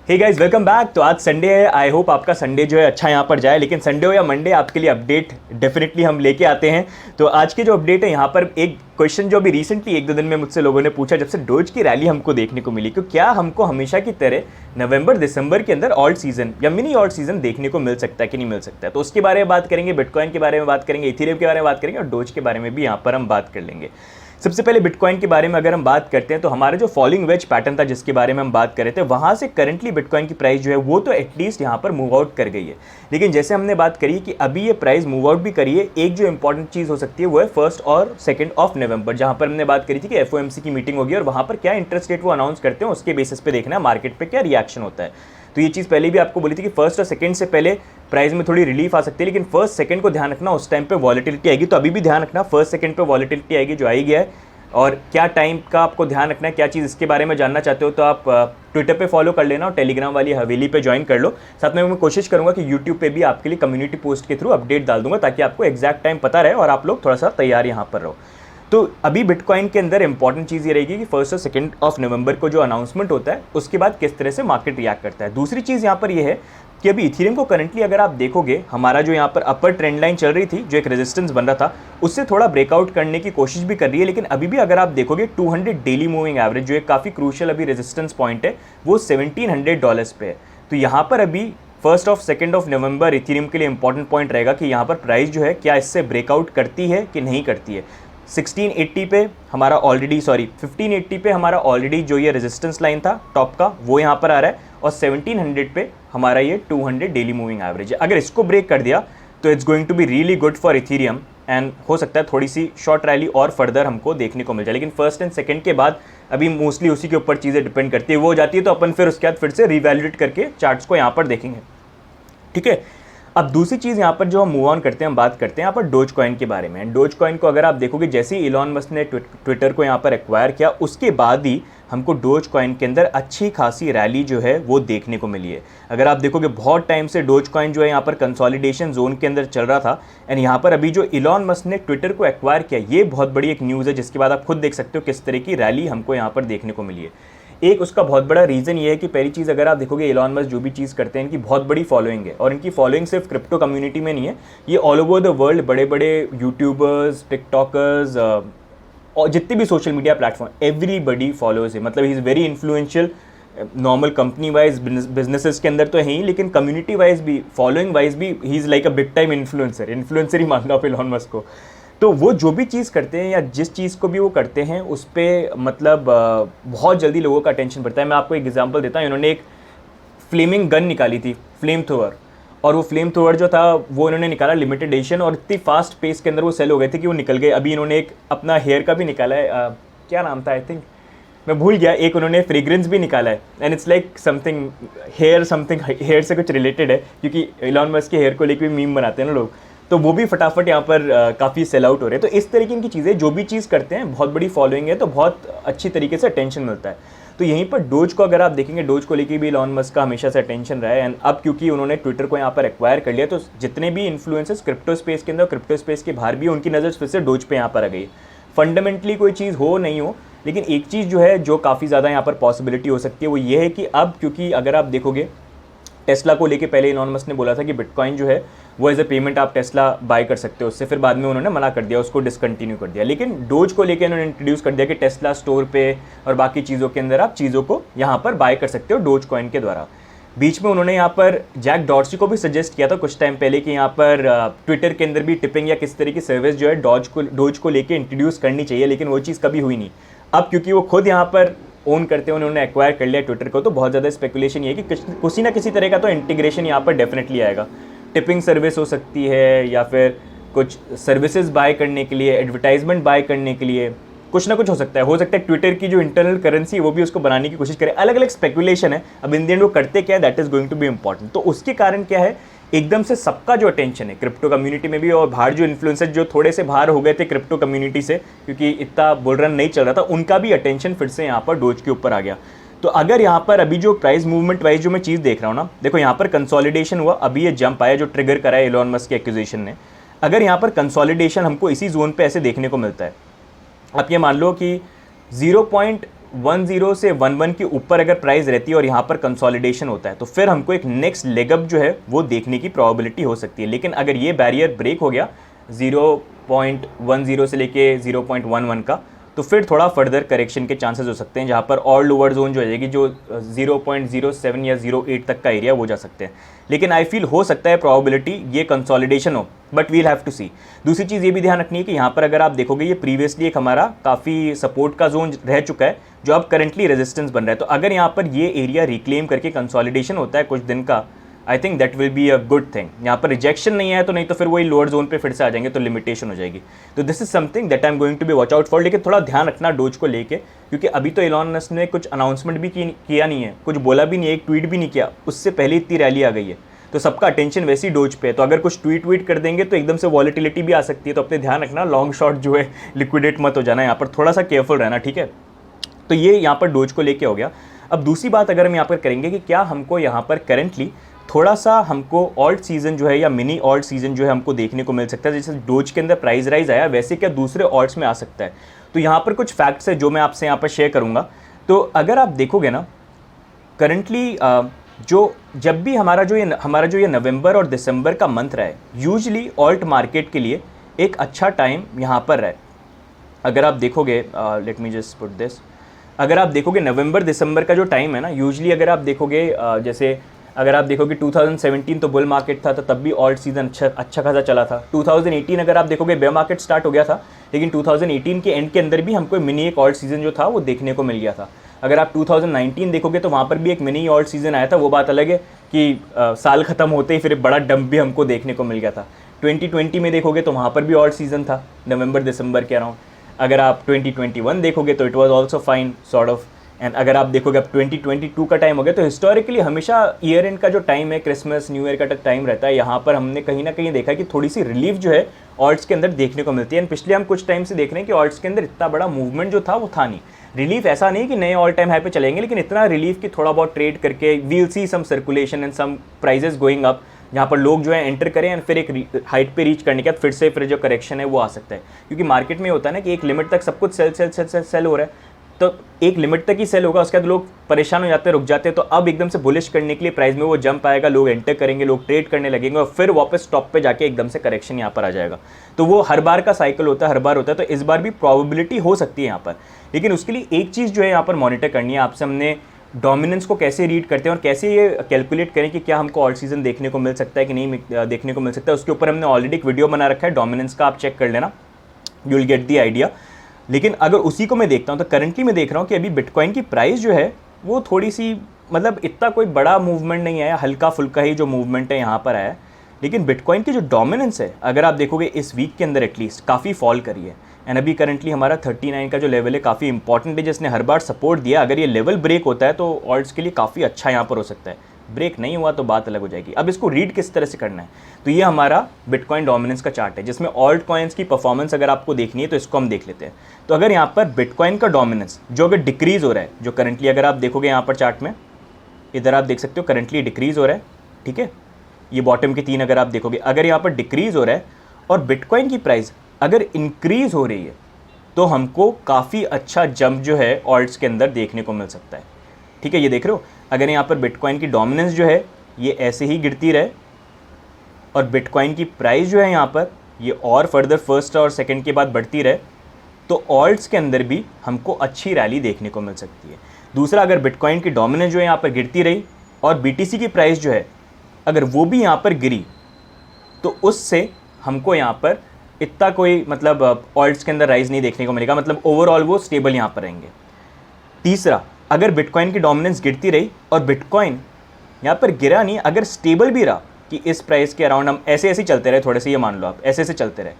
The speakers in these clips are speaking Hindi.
Hey guys, welcome back. तो आज संडे है। आई होप आपका संडे जो है अच्छा यहाँ पर जाए। लेकिन संडे हो या मंडे, आपके लिए अपडेट डेफिनेटली हम लेके आते हैं। तो आज के जो अपडेट है यहाँ पर एक क्वेश्चन जो अभी रिसेंटली एक दो दिन में मुझसे लोगों ने पूछा, जब से डोज की रैली हमको देखने को मिली, कि क्या हमको हमेशा की तरह नवंबर दिसंबर के अंदर ऑल्ट सीजन या मिनी ऑल्ट सीजन देखने को मिल सकता है कि नहीं मिल सकता है। तो उसके बारे में बात करेंगे, बिटकॉइन के बारे में बात करेंगे, इथेरियम के बारे में बात करेंगे और डोज के बारे में भी यहाँ पर हम बात कर लेंगे। सबसे पहले बिटकॉइन के बारे में अगर हम बात करते हैं तो हमारा जो फॉलिंग वेज पैटर्न था जिसके बारे में हम बात कर रहे थे, वहां से करंटली बिटकॉइन की प्राइस जो है वो तो एटलीस्ट यहां पर मूव आउट कर गई है। लेकिन जैसे हमने बात करी कि अभी ये प्राइस मूव आउट भी करी है, एक जो इंपॉर्टेंट चीज हो सकती है वो है 1 और 2 ऑफ नवंबर, जहां पर हमने बात करी थी कि एफओएमसी की मीटिंग होगी और वहां पर क्या इंटरेस्ट रेट वो अनाउंस करते हैं, उसके बेसिस पे देखना है मार्केट पे क्या रिएक्शन होता है। तो ये चीज़ पहले भी आपको बोली थी कि 1 और 2 से पहले प्राइस में थोड़ी रिलीफ आ सकती है, लेकिन 1 को ध्यान रखना, उस टाइम पे वॉलेटिलिटी आएगी। तो अभी भी ध्यान रखना 1 पे वॉलेटिलिटी आएगी जो आई गया है, और क्या टाइम का आपको ध्यान रखना है, क्या चीज़ इसके बारे में जानना चाहते हो तो आप ट्विटर पे फॉलो कर लेना और टेलीग्राम वाली हवेली पे ज्वाइन कर लो। साथ में मैं कोशिश करूंगा कि यूट्यूब पे भी आपके लिए कम्युनिटी पोस्ट के थ्रू अपडेट डाल दूंगा, ताकि आपको एग्जैक्ट टाइम पता रहे और आप लोग थोड़ा सा तैयार यहाँ पर रहो। तो अभी बिटकॉइन के अंदर इंपॉर्टेंट चीज़ ये रहेगी कि 1 और 2 ऑफ नवंबर को जो अनाउंसमेंट होता है उसके बाद किस तरह से मार्केट रिएक्ट करता है। दूसरी चीज़ यहाँ पर ये है कि अभी इथेरियम को करंटली अगर आप देखोगे, हमारा जो यहाँ पर अपर ट्रेंड लाइन चल रही थी, जो एक रेजिस्टेंस बन रहा था, उससे थोड़ा ब्रेकआउट करने की कोशिश भी कर रही है। लेकिन अभी भी अगर आप देखोगे 200 डेली मूविंग एवरेज, जो एक काफ़ी क्रूशियल अभी रेजिस्टेंस पॉइंट है, वो $1700 पे है। तो यहाँ पर अभी 1 और 2 ऑफ नवंबर इथेरियम के लिए इंपॉर्टेंट पॉइंट रहेगा कि यहाँ पर प्राइस जो है क्या इससे ब्रेकआउट करती है कि नहीं करती है। 1680 पे हमारा ऑलरेडी 1580 पे हमारा ऑलरेडी जो ये रेजिस्टेंस लाइन था टॉप का, वो यहाँ पर आ रहा है, और 1700 पे हमारा ये 200 डेली मूविंग एवरेज है। अगर इसको ब्रेक कर दिया तो it's going to be really good for Ethereum, and हो सकता है थोड़ी सी शॉर्ट रैली और फर्दर हमको देखने को मिल जाए। लेकिन 1 और 2 के बाद अभी मोस्टली उसी के ऊपर चीज़ें डिपेंड करती है, वो हो जाती है तो अपन फिर उसके बाद फिर से रिवैल्यूएट करके चार्ट्स को यहाँ पर देखेंगे। ठीक है, अब दूसरी चीज़ यहाँ पर जो हम मूव ऑन करते हैं, हम बात करते हैं यहाँ पर डोज कॉइन के बारे में। डोज कॉइन को अगर आप देखोगे, जैसे ही इलॉन मस्क ने ट्विटर को यहाँ पर एक्वायर किया, उसके बाद ही हमको डोज कॉइन के अंदर अच्छी खासी रैली जो है वो देखने को मिली है। अगर आप देखोगे बहुत टाइम से डोज कॉइन जो है यहाँ पर कंसोलिडेशन जोन के अंदर चल रहा था, एंड यहाँ पर अभी जो इलॉन मस्क ने ट्विटर को एक्वायर किया, ये बहुत बड़ी एक न्यूज़ है, जिसके बाद आप खुद देख सकते हो किस तरह की रैली हमको यहाँ पर देखने को मिली है। एक उसका बहुत बड़ा रीज़न ये है कि पहली चीज़, अगर आप देखोगे इलॉन मस्क जो भी चीज़ करते हैं, इनकी बहुत बड़ी फॉलोइंग है, और इनकी फॉलोइंग सिर्फ क्रिप्टो कम्युनिटी में नहीं है, ये ऑल ओवर द वर्ल्ड बड़े बड़े यूट्यूबर्स, टिकटॉकर्स और जितने भी social media platform, everybody follows है। मतलब he is very influential, normal company wise businesses के अंदर तो है ही, लेकिन कम्युनिटी वाइज भी, फॉलोइंग वाइज भी he is like a big time influencer ही मान लो आप इलॉन मस्क को। तो वो जो भी चीज़ करते हैं या जिस चीज़ को भी वो करते हैं, उस पर मतलब बहुत जल्दी लोगों का अटेंशन बढ़ता है। मैं आपको एक एग्जांपल देता हूँ। इन्होंने एक फ्लेमिंग गन निकाली थी, फ्लेम थ्रोअर, और वो फ्लेम थ्रोअर जो था वो इन्होंने निकाला लिमिटेड एडिशन, और इतनी फास्ट पेस के अंदर वो सेल हो गए थे कि वो निकल गए। अभी इन्होंने एक अपना हेयर का भी निकाला है, क्या नाम था, आई थिंक मैं भूल गया। एक उन्होंने फ्रेग्रेंस भी निकाला है, and it's like something hair से कुछ रिलेटेड है, क्योंकि इलॉन मस्क के हेयर को लेकर भी मीम बनाते हैं ना लोग, तो वो भी फटाफट यहाँ पर काफ़ी सेल आउट हो रहे हैं। तो इस तरीके की चीज़ें, जो भी चीज़ करते हैं, बहुत बड़ी फॉलोइंग है, तो बहुत अच्छी तरीके से अटेंशन मिलता है। तो यहीं पर डोज को अगर आप देखेंगे, डोज को लेके भी इलॉन मस्क का हमेशा से अटेंशन रहा है, एंड अब क्योंकि उन्होंने ट्विटर को यहाँ पर एक्वायर कर लिया, तो जितने भी इन्फ्लुएंसर्स क्रिप्टो स्पेस के अंदर, क्रिप्टो स्पेस के बाहर भी, उनकी नज़र फिर से डोज पे यहाँ पर आ गई। फंडामेंटली कोई चीज़ हो नहीं हो, लेकिन एक चीज़ जो है जो काफ़ी ज़्यादा यहाँ पर पॉसिबिलिटी हो सकती है, वो ये है कि अब क्योंकि अगर आप देखोगे टेस्ला को लेके पहले इलॉन मस्क ने बोला था कि बिटकॉइन जो है वो एज ए पेमेंट आप टेस्ला बाय कर सकते हो उससे, फिर बाद में उन्होंने मना कर दिया, उसको डिसकंटिन्यू कर दिया। लेकिन डोज को लेके उन्होंने इंट्रोड्यूस कर दिया कि टेस्ला स्टोर पे और बाकी चीज़ों के अंदर आप चीज़ों को यहाँ पर बाय कर सकते हो डोज कॉइन के द्वारा। बीच में उन्होंने यहाँ पर जैक डॉर्सी को भी सजेस्ट किया था कुछ टाइम पहले कि यहाँ पर ट्विटर के अंदर भी टिपिंग या किस तरह की सर्विस जो है डोज को लेके इंट्रोड्यूस करनी चाहिए, लेकिन वो चीज़ कभी हुई नहीं। अब क्योंकि वो खुद यहाँ पर ओन करते हैं, उन्होंने एक्वायर कर लिया ट्विटर को, तो बहुत ज़्यादा स्पेकुलेशन ये है कि किसी ना किसी तरह का तो इंटीग्रेशन यहाँ पर डेफिनेटली आएगा। टिपिंग सर्विस हो सकती है, या फिर कुछ सर्विसेज बाय करने के लिए, एडवर्टाइजमेंट बाय करने के लिए, कुछ ना कुछ हो सकता है ट्विटर की जो इंटरनल करेंसी है वो भी उसको बनाने की कोशिश करे। अलग अलग स्पेकुलेशन है। अब इन द एंड वो करते क्या है, that is going to be important. तो उसके कारण क्या है, एकदम से सबका जो अटेंशन है क्रिप्टो कम्युनिटी में भी, और बाहर जो इन्फ्लुएंसर जो थोड़े से बाहर हो गए थे क्रिप्टो कम्युनिटी से, क्योंकि इतना बुल रन नहीं चल रहा था, उनका भी अटेंशन फिर से यहाँ पर डोज के ऊपर आ गया। तो अगर यहाँ पर अभी जो प्राइस मूवमेंट वाइज जो मैं चीज़ देख रहा हूँ ना, देखो यहाँ पर कंसोलिडेशन हुआ, अभी ये जंप आया जो ट्रिगर करा है इलॉन मस्क के एक्विजिशन ने। अगर यहाँ पर कंसोलिडेशन हमको इसी जोन पे ऐसे देखने को मिलता है, आप ये मान लो कि 10 से 11 के ऊपर अगर प्राइस रहती है और यहाँ पर कंसोलिडेशन होता है तो फिर हमको एक नेक्स्ट लेगअप जो है वो देखने की प्रोबेबिलिटी हो सकती है। लेकिन अगर ये बैरियर ब्रेक हो गया 0.10 से लेके 0.11 का, तो फिर थोड़ा फर्दर करेक्शन के चांसेस हो सकते हैं, जहाँ पर और लोअर जोन जो है जो 0.07 या 0.8 तक का एरिया वो जा सकते हैं। लेकिन आई फील हो सकता है प्रोबेबिलिटी ये कंसोलिडेशन हो, बट वील हैव टू सी। दूसरी चीज़ ये भी ध्यान रखनी है कि यहाँ पर अगर आप देखोगे ये प्रीवियसली एक हमारा काफ़ी सपोर्ट का जोन रह चुका है जो अब करंटली रेजिस्टेंस बन रहा है। तो अगर यहाँ पर ये एरिया रिक्लेम करके कंसोलिडेशन होता है कुछ दिन का, I think that will be a good thing. यहाँ पर रिजेक्शन नहीं है तो नहीं तो फिर वही लोअर जोन पे फिर से आ जाएंगे तो लिमिटेशन हो जाएगी। तो this is something that I am going to be watch out for. लेकिन थोड़ा ध्यान रखना डोज को लेके, क्योंकि अभी तो एलॉन मस्क ने कुछ अनाउंसमेंट भी किया नहीं है, कुछ बोला भी नहीं है, एक ट्वीट भी नहीं किया, उससे पहले इतनी रैली आ गई है। तो सबका अटेंशन वैसी डोज पे है, तो अगर कुछ ट्वीट कर देंगे तो एकदम से वॉलेटिलिटी भी आ सकती है। तो अपने ध्यान रखना, लॉन्ग शॉट जो है लिक्विडेट मत हो जाना, यहाँ पर थोड़ा सा केयरफुल रहना, ठीक है। तो ये यहाँ पर डोज को लेके हो गया। अब दूसरी बात अगर हम यहाँ पर करेंगे कि क्या हमको यहाँ पर करेंटली थोड़ा सा हमको ऑल्ट सीजन जो है या मिनी ऑल्ट सीजन जो है हमको देखने को मिल सकता है। जैसे डोज के अंदर प्राइस राइज आया, वैसे क्या दूसरे ऑल्ट्स में आ सकता है। तो यहाँ पर कुछ फैक्ट्स है जो मैं आपसे यहाँ पर शेयर करूँगा। तो अगर आप देखोगे ना करंटली जो जब भी हमारा जो ये नवंबर और दिसंबर का मंथ रहा है, यूजली ऑल्ट मार्केट के लिए एक अच्छा टाइम यहाँ पर रहा है। अगर आप देखोगे, let me just put this, अगर आप देखोगे नवंबर दिसंबर का जो टाइम है ना, यूजली अगर आप देखोगे जैसे अगर आप देखोगे 2017 तो बुल मार्केट था, तो तब भी ऑल्ट सीजन अच्छा खासा चला था। 2018 अगर आप देखोगे बेयर मार्केट स्टार्ट हो गया था, लेकिन 2018 के एंड के अंदर भी हमको मिनी एक ऑल्ट सीजन जो था वो देखने को मिल गया था। अगर आप 2019 देखोगे तो वहाँ पर भी एक मिनी ऑल्ट सीजन आया था। वो बात अलग है कि साल ख़त्म होते ही फिर बड़ा डंप भी हमको देखने को मिल गया था। 2020 में देखोगे तो वहाँ पर भी ऑल्ट सीजन था नवंबर दिसंबर के अराउंड। अगर आप 2021 देखोगे तो it was also fine sort of. And अगर आप देखोगे अब 2022 का टाइम हो गया, तो हिस्टोरिकली हमेशा ईयर एंड का जो टाइम है, क्रिसमस न्यू ईयर का टाइम रहता है, यहाँ पर हमने कहीं ना कहीं देखा कि थोड़ी सी रिलीफ जो है ऑल्ट्स के अंदर देखने को मिलती है। एंड पिछले हम कुछ टाइम से देख रहे हैं कि ऑल्ट्स के अंदर इतना बड़ा मूवमेंट जो था वो था नहीं। रिलीफ ऐसा नहीं कि नए ऑल टाइम हाई पे चलेंगे, लेकिन इतना रिलीफ कि थोड़ा बहुत ट्रेड करके we'll see some circulation and some prices going up, जहाँ पर लोग जो है एंटर करें एंड फिर एक हाइट पे रीच करने के बाद फिर जो करेक्शन है वो आ सकता है। क्योंकि मार्केट में होता है ना कि एक लिमिट तक सब कुछ सेल हो रहा है, तो एक लिमिट तक ही सेल होगा, उसके बाद लोग परेशान हो जाते हैं, रुक जाते हैं। तो अब एकदम से बुलिश करने के लिए प्राइस में वो जंप आएगा, लोग एंटर करेंगे, लोग ट्रेड करने लगेंगे और फिर वापस टॉप पे जाके एकदम से करेक्शन यहाँ पर आ जाएगा। तो वो हर बार का साइकिल होता है, हर बार होता है। तो इस बार भी प्रोबेबिलिटी हो सकती है यहाँ पर, लेकिन उसके लिए एक चीज़ जो है यहाँ पर मॉनिटर करनी है आपसे, हमने डोमिनेंस को कैसे रीड करते हैं और कैसे ये कैलकुलेट करें कि क्या हमको ऑल सीजन देखने को मिल सकता है कि नहीं देखने को मिल सकता है। उसके ऊपर हमने ऑलरेडी एक वीडियो बना रखा है डोमिनेंस का, आप चेक कर लेना, you will get the idea. लेकिन अगर उसी को मैं देखता हूँ तो करंटली मैं देख रहा हूँ कि अभी बिटकॉइन की प्राइस जो है वो थोड़ी सी, मतलब इतना कोई बड़ा मूवमेंट नहीं आया, हल्का फुल्का ही जो मूवमेंट है यहाँ पर आया है। लेकिन बिटकॉइन की जो डोमिनेंस है अगर आप देखोगे इस वीक के अंदर एटलीस्ट काफ़ी फॉल करी है। एंड अभी करंटली हमारा 39 का जो लेवल है काफ़ी इंपॉर्टेंट है, जिसने हर बार सपोर्ट दिया। अगर ये लेवल ब्रेक होता है तो ऑल्ट्स के लिए काफ़ी अच्छा यहाँ पर हो सकता है। ब्रेक नहीं हुआ तो बात अलग हो जाएगी। अब इसको रीड किस तरह से करना है, तो ये हमारा बिटकॉइन डोमिनेंस का चार्ट है, जिसमें ऑल्ट कॉइन्स की परफॉर्मेंस अगर आपको देखनी है तो इसको हम देख लेते हैं। तो अगर यहाँ पर बिटकॉइन का डोमिनेंस जो अगर डिक्रीज हो रहा है, जो करंटली अगर आप देखोगे यहाँ पर चार्ट में, इधर आप देख सकते हो करंटली डिक्रीज हो रहा है, ठीक है। ये बॉटम के 3 अगर आप देखोगे, अगर यहाँ पर डिक्रीज हो रहा है और बिटकॉइन की प्राइस अगर इंक्रीज हो रही है तो हमको काफ़ी अच्छा जंप जो है ऑल्ट्स के अंदर देखने को मिल सकता है, ठीक है। ये देख रहे हो, अगर यहाँ पर बिटकॉइन की डोमिनेंस जो है ये ऐसे ही गिरती रहे और बिटकॉइन की प्राइस जो है यहाँ पर ये और फर्दर फर्स्ट और सेकंड के बाद बढ़ती रहे, तो ऑल्ट्स के अंदर भी हमको अच्छी रैली देखने को मिल सकती है। दूसरा, अगर बिटकॉइन की डोमिनेंस जो है यहाँ पर गिरती रही और बीटीसी की प्राइस जो है अगर वो भी यहाँ पर गिरी, तो उससे हमको यहाँ पर इतना कोई मतलब ऑल्ट्स के अंदर राइज नहीं देखने को मिलेगा, मतलब ओवरऑल वो स्टेबल यहाँ पर रहेंगे। तीसरा, अगर बिटकॉइन की डोमिनेंस गिरती रही और बिटकॉइन यहाँ पर गिरा नहीं, अगर स्टेबल भी रहा कि इस प्राइस के अराउंड हम ऐसे चलते रहे, थोड़े से ये मान लो आप ऐसे चलते रहे,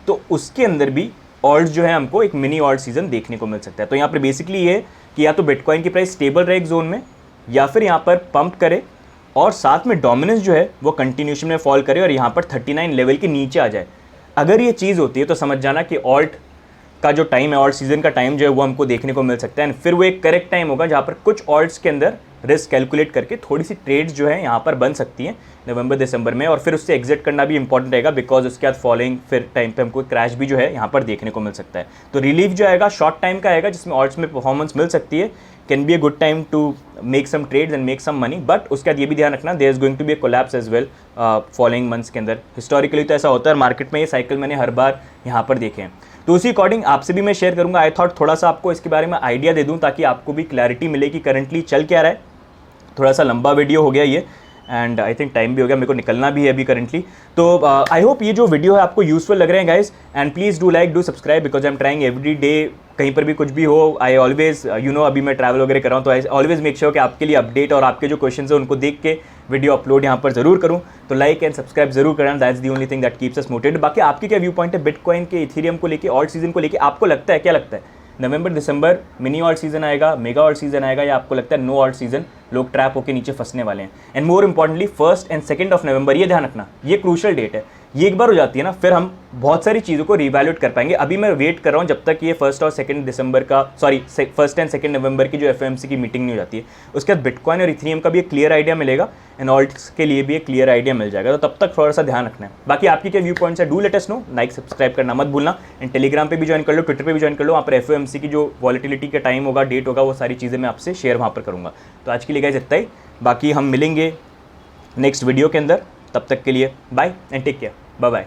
तो उसके अंदर भी ऑल्ट्स जो है हमको एक मिनी ऑल्ट सीजन देखने को मिल सकता है। तो यहाँ पर बेसिकली ये कि या तो बिटकॉइन की प्राइस स्टेबल रहे एक जोन में, या फिर यहाँ पर पंप करे और साथ में डोमिनेंस जो है वो कंटिन्यूशन में फॉल करे और यहाँ पर 39 लेवल के नीचे आ जाए। अगर ये चीज़ होती है तो समझ जाना कि ऑल्ट का जो टाइम है, ऑल्ट सीजन का टाइम जो है वो हमको देखने को मिल सकता है। एंड फिर वो एक करेक्ट टाइम होगा जहाँ पर कुछ ऑल्ट्स के अंदर रिस्क कैलकुलेट करके थोड़ी सी ट्रेड्स जो है यहाँ पर बन सकती हैं नवंबर दिसंबर में, और फिर उससे एग्जिट करना भी इंपॉर्टेंट रहेगा बिकॉज उसके बाद फॉलोइंग फिर टाइम पे हमको क्रैश भी जो है यहाँ पर देखने को मिल सकता है। तो रिलीफ जो आएगा शॉर्ट टाइम का आएगा जिसमें ऑल्ट्स में परफॉर्मेंस मिल सकती है, can be a good time to make some trades and make some money, but उसके बाद ये भी ध्यान रखना there is going to be a collapse as well following months के अंदर। हिस्टोरिकली तो ऐसा होता है, मार्केट में ये साइकिल मैंने हर बार यहाँ पर देखे हैं। तो उसी अकॉर्डिंग आपसे भी मैं शेयर करूँगा। आई थॉट थोड़ा सा आपको इसके बारे में आइडिया दे दूँ ताकि आपको भी क्लैरिटी मिले कि करंटली चल क्या रहा है। थोड़ा सा लंबा वीडियो हो गया ये, एंड आई थिंक टाइम भी हो गया, मेरे को निकलना भी है अभी करंटली। तो आई होप ये जो वीडियो है आपको यूजफुल लग रहे हैं guys, and please do like, do subscribe because I am trying every day, कहीं पर भी कुछ भी हो, आई ऑलवेज अभी मैं ट्रैवल वगैरह कर रहा हूँ तो आई ऑलवेज मेक श्योर कि आपके लिए अपडेट और आपके जो क्वेश्चन है उनको देख के वीडियो अपलोड यहाँ पर जरूर करूँ। तो लाइक एंड सब्सक्राइब जरूर करना, that's the only thing that keeps us motivated. बाकी आपकी क्या व्यू पॉइंट है बिटकॉइन के, इथेरियम को लेके, ऑल्ट सीजन को लेके, आपको लगता है क्या लगता है नवंबर दिसंबर मिनी ऑल्ट सीजन आएगा, मेगा ऑल्ट सीजन आएगा, या आपको लगता है नो ऑल्ट सीजन, लोग ट्रैप होकर नीचे फंसने वाले हैं? And more importantly 1 and 2 of November, ये ध्यान रखना, ये क्रूशल डेट है। ये एक बार हो जाती है ना, फिर हम बहुत सारी चीज़ों को रिवैल्यूएट कर पाएंगे। अभी मैं वेट कर रहा हूँ जब तक ये 1 और 2 दिसंबर का, सॉरी 1 एंड 2 नवंबर की जो FOMC की मीटिंग नहीं हो जाती है, उसके बाद बिटकॉइन और इथेरियम का भी एक क्लियर आइडिया मिलेगा एंड ऑल्ट्स के लिए भी एक क्लियर आइडिया मिल जाएगा। तो तब तक थोड़ा सा ध्यान रखना है। बाकी आपकी क्या व्यू पॉइंट्स है, do let us know, like subscribe करना मत भूलना, एंड टेलीग्राम पे भी ज्वाइन कर लो, ट्विटर पे भी ज्वाइन कर लो, वहाँ पर FOMC की जो वॉलिटिलिटी का टाइम होगा, डेट होगा, वो सारी चीज़ें मैं आपसे शेयर वहाँ पर करूँगा। तो आज के लिए गाइस इतना ही, बाकी हम मिलेंगे नेक्स्ट वीडियो के अंदर, तब तक के लिए bye and take care, bye bye.